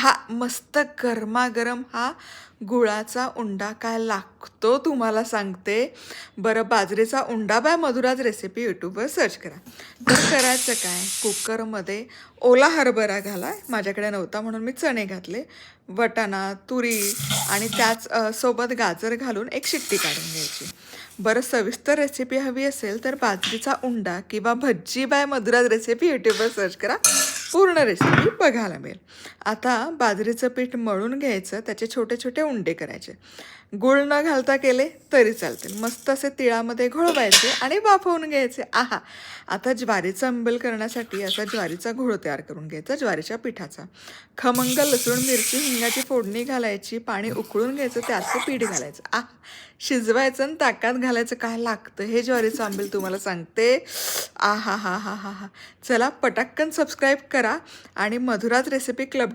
आहा! मस्त गरमागरम हा गुळाचा उंडा काय लागतो तुम्हाला सांगते. बरं बाजरीचा उंडा बाय मधुराज रेसिपी यूट्यूबवर सर्च करा. तर करायचं काय, कुकरमध्ये ओला हरभरा घाला. माझ्याकडे नव्हता म्हणून मी चणे घातले. वाटाणा, तुरी आणि त्याच सोबत गाजर घालून एक शिट्टी काढून घ्यायची. बरं सविस्तर रेसिपी हवी असेल तर बाजरीचा उंडा किंवा भज्जी बाय मधुराज रेसिपी यूट्यूबवर सर्च करा. पूर्ण रेसिपी बघायला मिळेल. आता बाजरीचं पीठ मळून घ्यायचं, त्याचे छोटे छोटे उंडे करायचे. गूळ न घालता केले तरी चालतील. मस्त असे तिळामध्ये घोळवायचे आणि वाफवून घ्यायचे. आहा! आता ज्वारीचं अंबल करण्यासाठी असा ज्वारीचा घोळ तयार करून घ्यायचा ज्वारीच्या पिठाचा. खमंग लसूण, मिरची, हिंगाची फोडणी घालायची, पाणी उकळून घ्यायचं, त्यात ते पीठ घालायचं. आहा! शिजवायचं आणि ताकात घालायचं. काय लागतं हे ज्वारीचं आंबील तुम्हाला सांगते. आहा हा हा हा हा! चला पटाक्कन सबस्क्राईब करा आणि मधुराज रेसिपी क्लब